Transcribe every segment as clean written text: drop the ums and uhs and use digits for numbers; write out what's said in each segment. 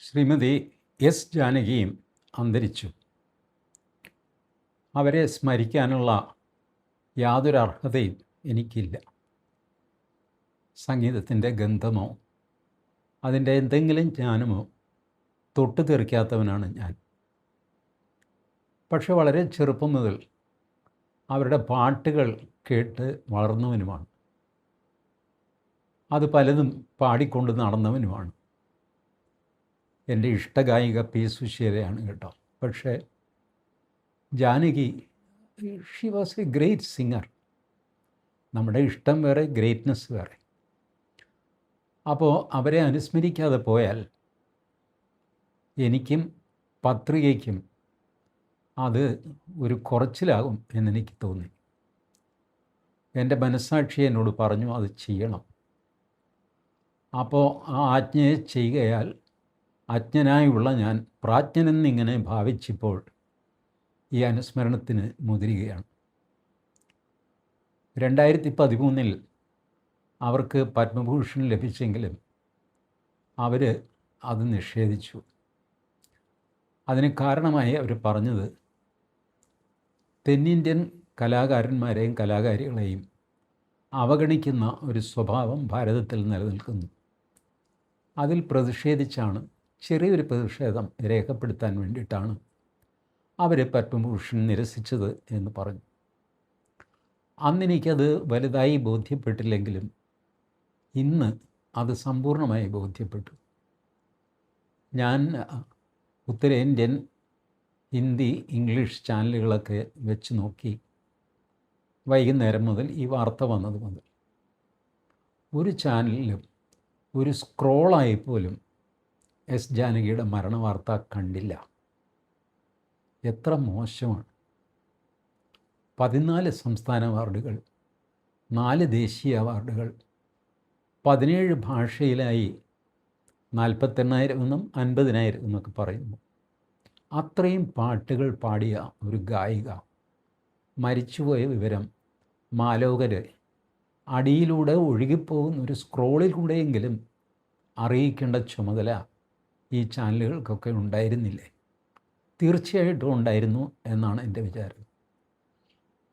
Shrimati S ജാനകിയും അന്തരിച്ചു. അവരെ സ്മരിക്കാനുള്ള യാതൊരു അർഹതയും എനിക്കില്ല. സംഗീതത്തിൻ്റെ ഗന്ധമോ അതിൻ്റെ എന്തെങ്കിലും ജ്ഞാനമോ തൊട്ടു തെറിക്കാത്തവനാണ് ഞാൻ. പക്ഷെ വളരെ ചെറുപ്പം മുതൽ അവരുടെ പാട്ടുകൾ കേട്ട് വളർന്നവനുമാണ്. അത് പലതും പാടിക്കൊണ്ട് നടന്നവനുമാണ്. എൻ്റെ ഇഷ്ടഗായിക പി സുശീലയാണ് കേട്ടോ. പക്ഷേ Janaki, she was A great singer. നമ്മുടെ ഇഷ്ടം വേറെ, ഗ്രേറ്റ്നെസ് വേറെ. അപ്പോൾ അവരെ അനുസ്മരിക്കാതെ പോയാൽ എനിക്കും പത്രികയ്ക്കും അത് ഒരു കുറച്ചിലാകും എന്നെനിക്ക് തോന്നി. എൻ്റെ മനസ്സാക്ഷി എന്നോട് പറഞ്ഞു അത് ചെയ്യണം. അപ്പോൾ ആ ആജ്ഞയെ ചെയ്യുകയാൽ അജ്ഞനായുള്ള ഞാൻ പ്രാജ്ഞനെന്നിങ്ങനെ ഭാവിച്ചിപ്പോൾ ഈ അനുസ്മരണത്തിന് മുതിരുകയാണ്. 2013 അവർക്ക് പത്മഭൂഷൺ ലഭിച്ചെങ്കിലും അവർ അത് നിഷേധിച്ചു. അതിന് കാരണമായി അവർ പറഞ്ഞത് തെന്നിന്ത്യൻ കലാകാരന്മാരെയും കലാകാരികളെയും അവഗണിക്കുന്ന ഒരു സ്വഭാവം ഭാരതത്തിൽ നിലനിൽക്കുന്നു. അതിൽ പ്രതിഷേധിച്ചാണ്, ചെറിയൊരു പ്രതിഷേധം രേഖപ്പെടുത്താൻ വേണ്ടിയിട്ടാണ് അവർ പത്മഭൂഷൺ നിരസിച്ചത് എന്ന് പറഞ്ഞു. അന്നെനിക്കത് വലുതായി ബോധ്യപ്പെട്ടില്ലെങ്കിലും ഇന്ന് അത് സമ്പൂർണ്ണമായി ബോധ്യപ്പെട്ടു. ഞാൻ ഉത്തരേന്ത്യൻ ഹിന്ദി, ഇംഗ്ലീഷ് ചാനലുകളൊക്കെ വെച്ച് നോക്കി. വൈകുന്നേരം മുതൽ ഈ വാർത്ത വന്നത് മുതൽ ഒരു ചാനലിലും ഒരു സ്ക്രോളായി പോലും എസ് ജാനകിയുടെ മരണവാർത്ത കണ്ടില്ല. എത്ര മോശമാണ്! 14 സംസ്ഥാന അവാർഡുകൾ, 4 ദേശീയ അവാർഡുകൾ, 17 ഭാഷയിലായി 48,000 എന്നും 50,000 എന്നൊക്കെ പറയുന്നു. അത്രയും പാട്ടുകൾ പാടിയ ഒരു ഗായിക മരിച്ചുപോയ വിവരം മാലോകർ അടിയിലൂടെ ഒഴുകിപ്പോകുന്ന ഒരു സ്ക്രോളിലൂടെയെങ്കിലും അറിയിക്കേണ്ട ചുമതല ഈ ചാനലുകൾക്കൊക്കെ ഉണ്ടായിരുന്നില്ലേ? തീർച്ചയായിട്ടും ഉണ്ടായിരുന്നു എന്നാണ് എൻ്റെ വിചാരം.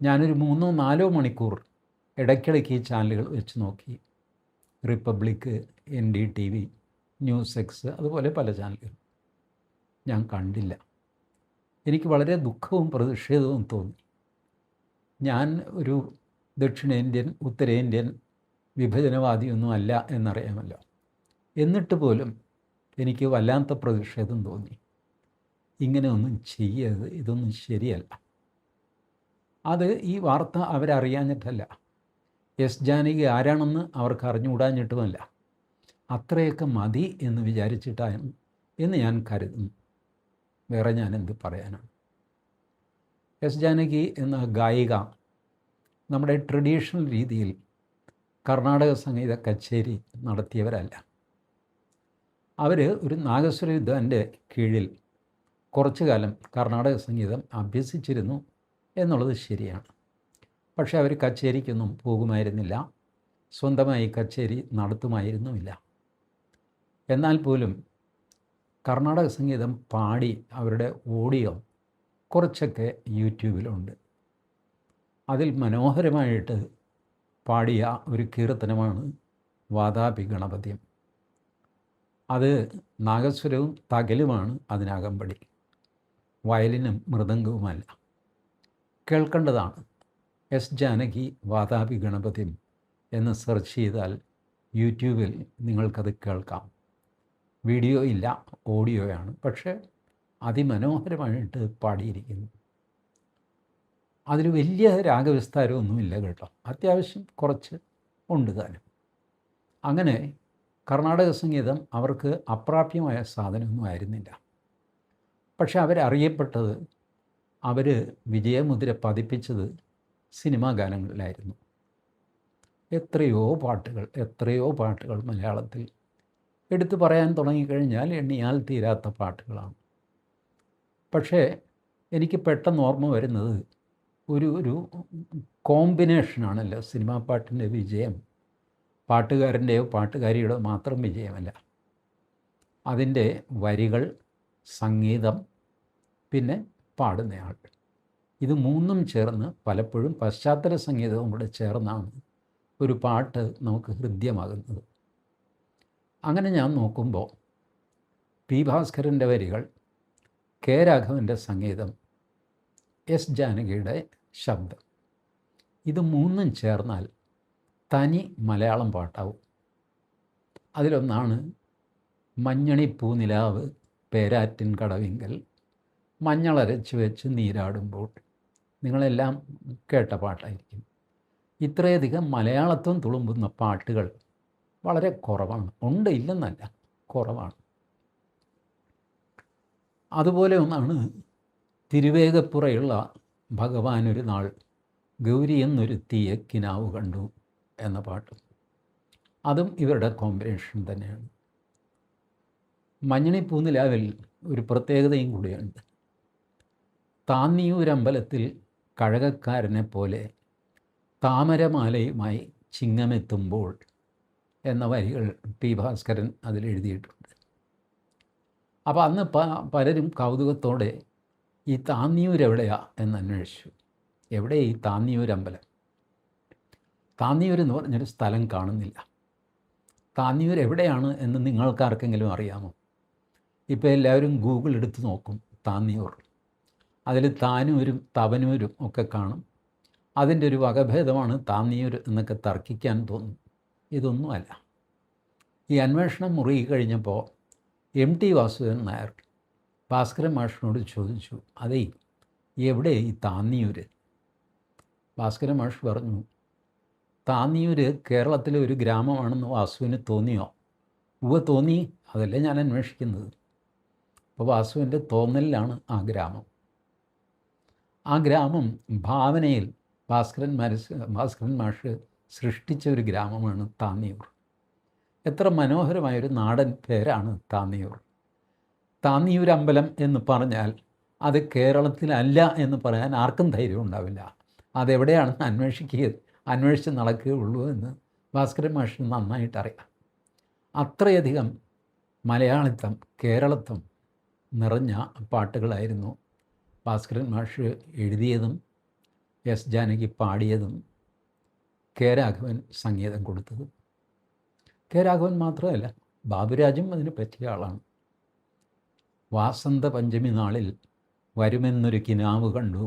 ഞാനൊരു 3-4 മണിക്കൂർ ഇടയ്ക്കിടയ്ക്ക് ഈ ചാനലുകൾ വെച്ച് നോക്കി. റിപ്പബ്ലിക്ക്, NDTV, ന്യൂസ് എക്സ്, അതുപോലെ പല ചാനലുകൾ ഞാൻ കണ്ടില്ല. എനിക്ക് വളരെ ദുഃഖവും പ്രതിഷേധവും തോന്നി. ഞാൻ ഒരു ദക്ഷിണേന്ത്യൻ, ഉത്തരേന്ത്യൻ വിഭജനവാദിയൊന്നും അല്ല എന്നറിയാമല്ലോ. എന്നിട്ട് പോലും എനിക്ക് വല്ലാത്ത പ്രതിഷേധം തോന്നി. ഇങ്ങനെയൊന്നും ചെയ്യരുത്, ഇതൊന്നും ശരിയല്ല. അത് ഈ വാർത്ത അവരറിയാഞ്ഞിട്ടല്ല, എസ് ജാനകി ആരാണെന്ന് അവർക്ക് അറിഞ്ഞുകൂടാഞ്ഞിട്ടുമല്ല. അത്രയൊക്കെ മതി എന്ന് വിചാരിച്ചിട്ടാണ് എന്ന് ഞാൻ കരുതുന്നു. വേറെ ഞാൻ എന്ത് പറയാനാണ്? എസ് ജാനകി എന്ന ഗായിക നമ്മുടെ ട്രഡീഷണൽ രീതിയിൽ കർണാടക സംഗീത കച്ചേരി നടത്തിയവരല്ല. അവർ ഒരു നാഗസ്വര വിദ്വാൻ്റെ കീഴിൽ കുറച്ചു കാലം കർണാടക സംഗീതം അഭ്യസിച്ചിരുന്നു എന്നുള്ളത് ശരിയാണ്. പക്ഷേ അവർ കച്ചേരിക്കൊന്നും പോകുമായിരുന്നില്ല, സ്വന്തമായി കച്ചേരി നടത്തുമായിരുന്നുമില്ല. എന്നാൽ പോലും കർണാടക സംഗീതം പാടി അവരുടെ ഓഡിയോ കുറച്ചൊക്കെ യൂട്യൂബിലുണ്ട്. അതിൽ മനോഹരമായിട്ട് പാടിയ ഒരു കീർത്തനമാണ് വാതാപി ഗണപതിയും. അത് നാഗസ്വരവും തകലുമാണ് അതിനകമ്പടി, വയലിനും മൃദംഗവുമല്ല. കേൾക്കേണ്ടതാണ്. എസ് ജാനകി വാതാപി ഗണപതിയും എന്ന് സെർച്ച് ചെയ്താൽ യൂട്യൂബിൽ നിങ്ങൾക്കത് കേൾക്കാം. വീഡിയോ ഇല്ല, ഓഡിയോയാണ്. പക്ഷേ അതിമനോഹരമായിട്ട് പാടിയിരിക്കുന്നു. അതിൽ വലിയ രാഗവിസ്താരമൊന്നുമില്ല കേട്ടോ, അത്യാവശ്യം കുറച്ച് ഉണ്ട് താനും. അങ്ങനെ കർണാടക സംഗീതം അവർക്ക് അപ്രാപ്യമായ സാധനമൊന്നും ആയിരുന്നില്ല. പക്ഷെ അവരറിയപ്പെട്ടത്, അവർ വിജയമുദ്ര പതിപ്പിച്ചത് സിനിമാ ഗാനങ്ങളിലായിരുന്നു. എത്രയോ പാട്ടുകൾ മലയാളത്തിൽ എടുത്തു പറയാൻ തുടങ്ങിക്കഴിഞ്ഞാൽ എണ്ണിയാൽ തീരാത്ത പാട്ടുകളാണ്. പക്ഷേ എനിക്ക് പെട്ടെന്ന് ഓർമ്മ വരുന്നത് ഒരു കോമ്പിനേഷനാണല്ലോ സിനിമാ പാട്ടിൻ്റെ വിജയം. പാട്ടുകാരൻ്റെയോ പാട്ടുകാരിയുടെയോ മാത്രം വിജയമല്ല. അതിൻ്റെ വരികൾ, സംഗീതം, പിന്നെ പാടുന്നയാൾ, ഇത് മൂന്നും ചേർന്ന്, പലപ്പോഴും പശ്ചാത്തല സംഗീതവും കൂടെ ചേർന്നാണ് ഒരു പാട്ട് നമുക്ക് ഹൃദ്യമാകുന്നത്. അങ്ങനെ ഞാൻ നോക്കുമ്പോൾ പി ഭാസ്കരൻ്റെ വരികൾ, കെ രാഘവൻ്റെ സംഗീതം, എസ് ജാനകിയുടെ ശബ്ദം, ഇത് മൂന്നും ചേർന്നാൽ തനി മലയാളം പാട്ടാവും. അതിലൊന്നാണ് മഞ്ഞണി പൂനിലാവ് പേരാറ്റിൻ കടവിങ്കൽ മഞ്ഞളരച്ച് വെച്ച് നീരാടുമ്പോൾ. നിങ്ങളെല്ലാം കേട്ട പാട്ടായിരിക്കും. ഇത്രയധികം മലയാളത്വം തുളുമ്പുന്ന പാട്ടുകൾ വളരെ കുറവാണ്. ഉണ്ട്, ഇല്ലെന്നല്ല, കുറവാണ്. അതുപോലെ ഒന്നാണ് തിരുവേഗപ്പുറയുള്ള ഭഗവാനൊരു നാൾ ഗൗരി എന്നൊരു തീയ കിനാവ് കണ്ടു എന്ന പാട്ട്. അതും ഇവരുടെ കോമ്പിനേഷൻ തന്നെയാണ്. മഞ്ഞണി പൂനിലാവിൽ ഒരു പ്രത്യേകതയും കൂടിയുണ്ട്. താന്നിയൂരമ്പലത്തിൽ കഴകക്കാരനെ പോലെ താമരമാലയുമായി ചിങ്ങമെത്തുമ്പോൾ എന്ന വരികൾ പി ഭാസ്കരൻ അതിലെഴുതിയിട്ടുണ്ട്. അപ്പോൾ അന്ന് പലരും കൗതുകത്തോടെ ഈ താന്നിയൂരെവിടെയാ എന്നന്വേഷിച്ചു. എവിടെ ഈ താന്നിയൂരമ്പലം? താന്നിയൂർ എന്ന് പറഞ്ഞൊരു സ്ഥലം കാണുന്നില്ല. താന്നിയൂർ എവിടെയാണ് എന്ന് നിങ്ങൾക്കാർക്കെങ്കിലും അറിയാമോ? ഇപ്പോൾ എല്ലാവരും ഗൂഗിൾ എടുത്ത് നോക്കും താന്നിയൂർ. അതിൽ താനൂരും തവനൂരും ഒക്കെ കാണും. അതിൻ്റെ ഒരു വകഭേദമാണ് താന്നിയൂർ എന്നൊക്കെ തർക്കിക്കാൻ തോന്നും. ഇതൊന്നുമല്ല. ഈ അന്വേഷണം മുറുകി കഴിഞ്ഞപ്പോൾ MT വാസുദേവൻ നായർ ഭാസ്കരൻ മാഷിനോട് ചോദിച്ചു, അതേ എവിടെ ഈ താന്നിയൂർ? ഭാസ്കരൻ മാഷ് പറഞ്ഞു, താന്നിയൂർ കേരളത്തിലെ ഒരു ഗ്രാമമാണെന്ന് വാസുവിന് തോന്നിയോ? ഉവ്വ് തോന്നി, അതല്ലേ ഞാൻ അന്വേഷിക്കുന്നത്. അപ്പോൾ വാസുവിൻ്റെ തോന്നലിലാണ് ആ ഗ്രാമം. ആ ഗ്രാമം ഭാവനയിൽ ഭാസ്കരൻ മാഷ് സൃഷ്ടിച്ച ഒരു ഗ്രാമമാണ് താന്നിയൂർ. എത്ര മനോഹരമായൊരു നാടൻ പേരാണ് താന്നിയൂർ. താന്നിയൂർ അമ്പലം എന്ന് പറഞ്ഞാൽ അത് കേരളത്തിലല്ല എന്ന് പറയാൻ ആർക്കും ധൈര്യം ഉണ്ടാവില്ല. അതെവിടെയാണെന്ന് അന്വേഷിച്ച് നടക്കുകയുള്ളൂ എന്ന് ഭാസ്കരൻ മാഷിന് നന്നായിട്ടറിയാം. അത്രയധികം മലയാളിത്തം, കേരളത്വം നിറഞ്ഞ പാട്ടുകളായിരുന്നു ഭാസ്കരൻ മാഷ് എഴുതിയതും എസ് ജാനകി പാടിയതും കെ രാഘവൻ സംഗീതം കൊടുത്തതും. കെ രാഘവൻ മാത്രമല്ല, ബാബുരാജും അതിന് പറ്റിയ ആളാണ്. വാസന്ത പഞ്ചമി നാളിൽ വരുമെന്നൊരു കിനാവ് കണ്ടു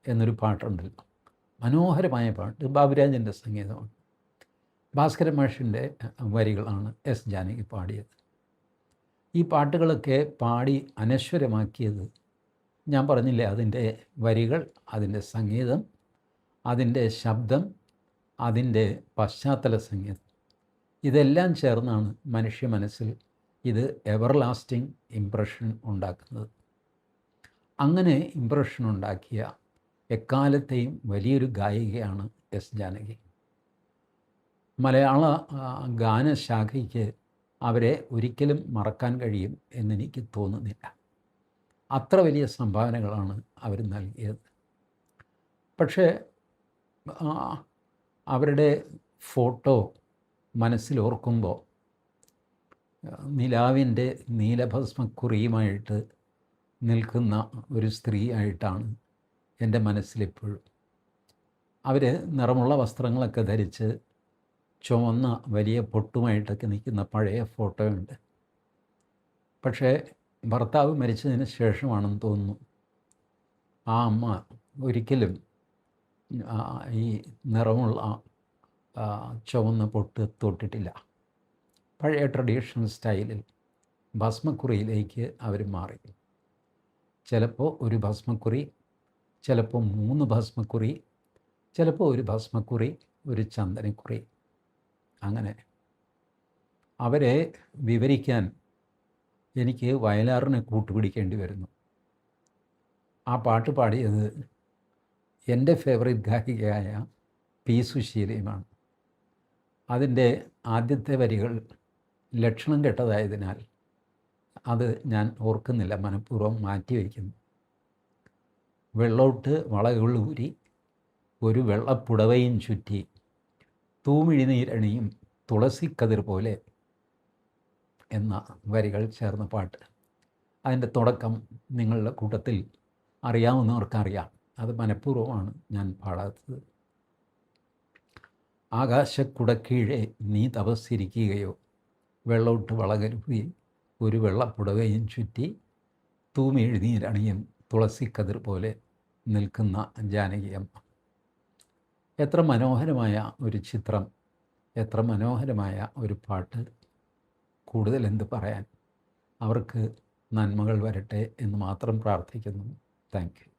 എന്നൊരു പാട്ടുണ്ടല്ലോ, മനോഹരമായ പാട്ട്, ബാബുരാജൻ്റെ സംഗീതമാണ്. ഭാസ്കരൻ മാഷിൻ്റെ വരികളാണ് എസ് ജാനകി പാടിയത്. ഈ പാട്ടുകളൊക്കെ പാടി അനശ്വരമാക്കിയത് ഞാൻ പറഞ്ഞില്ലേ, അതിൻ്റെ വരികൾ, അതിൻ്റെ സംഗീതം, അതിൻ്റെ ശബ്ദം, അതിൻ്റെ പശ്ചാത്തല സംഗീതം, ഇതെല്ലാം ചേർന്നാണ് മനുഷ്യ മനസ്സിൽ ഇത് എവർലാസ്റ്റിംഗ് ഇംപ്രഷൻ ഉണ്ടാക്കുന്നത്. അങ്ങനെ ഇംപ്രഷൻ ഉണ്ടാക്കിയ എക്കാലത്തെയും വലിയൊരു ഗായികയാണ് എസ് ജാനകി. മലയാള ഗാനശാഖയ്ക്ക് അവരെ ഒരിക്കലും മറക്കാൻ കഴിയും എന്നെനിക്ക് തോന്നുന്നില്ല. അത്ര വലിയ സംഭാവനകളാണ് അവർ നൽകിയത്. പക്ഷേ അവരുടെ ഫോട്ടോ മനസ്സിലോർക്കുമ്പോൾ നിലാവിൻ്റെ നീലഭസ്മക്കുറിയുമായിട്ട് നിൽക്കുന്ന ഒരു സ്ത്രീ ആയിട്ടാണ് എൻ്റെ മനസ്സിലെപ്പോഴും. അവർ നിറമുള്ള വസ്ത്രങ്ങളൊക്കെ ധരിച്ച് ചുവന്ന വലിയ പൊട്ടുമായിട്ടൊക്കെ നിൽക്കുന്ന പഴയ ഫോട്ടോയുണ്ട്. പക്ഷേ ഭർത്താവ് മരിച്ചതിന് ശേഷമാണെന്ന് തോന്നുന്നു ആ അമ്മ ഒരിക്കലും ഈ നിറമുള്ള ചുവന്ന പൊട്ട് തൊട്ടിട്ടില്ല. പഴയ ട്രഡീഷണൽ സ്റ്റൈലിൽ ഭസ്മക്കുറിയിലേക്ക് അവർ മാറി. ചിലപ്പോൾ ഒരു ഭസ്മക്കുറി, ചിലപ്പോൾ 3 ഭസ്മക്കുറി, ചിലപ്പോൾ ഒരു ഭസ്മക്കുറി, ഒരു ചന്ദനക്കുറി. അങ്ങനെ അവരെ വിവരിക്കാൻ എനിക്ക് വയലാറിനെ കൂട്ടുപിടിക്കേണ്ടി വരുന്നു. ആ പാട്ട് പാടിയത് എൻ്റെ ഫേവറേറ്റ് ഗായികയായ പി സുശീലയുമാണ്. അതിൻ്റെ ആദ്യത്തെ വരികൾ ലക്ഷണം കെട്ടതായതിനാൽ അത് ഞാൻ ഓർക്കുന്നില്ല, മനഃപൂർവ്വം മാറ്റിവെക്കുന്നു. വെള്ളോട്ട് വളകളൂരി ഒരു വെള്ളപ്പുടവയും ചുറ്റി തൂമിഴിനീരണിയും തുളസിക്കതിർ പോലെ എന്ന വരികൾ ചേർന്ന പാട്ട്. അതിൻ്റെ തുടക്കം നിങ്ങളുടെ കൂട്ടത്തിൽ അറിയാവുന്നവർക്കറിയാം. അത് മനഃപൂർവ്വമാണ് ഞാൻ പാടാത്തത്. ആകാശക്കുടക്കീഴെ നീ തപസ്സിരിക്കുകയോ, വെള്ളോട്ട് വളകരുകി ഒരു വെള്ളപ്പുടവയും ചുറ്റി തൂമിയെഴുന്നീരണിയും തുളസിക്കതിർ പോലെ നിൽക്കുന്ന ജാനകിയമ്മ. എത്ര മനോഹരമായ ഒരു ചിത്രം, എത്ര മനോഹരമായ ഒരു പാട്ട്. കൂടുതൽ എന്ത് പറയാൻ. അവർക്ക് നന്മകൾ വരട്ടെ എന്ന് മാത്രം പ്രാർത്ഥിക്കുന്നു. Thank you.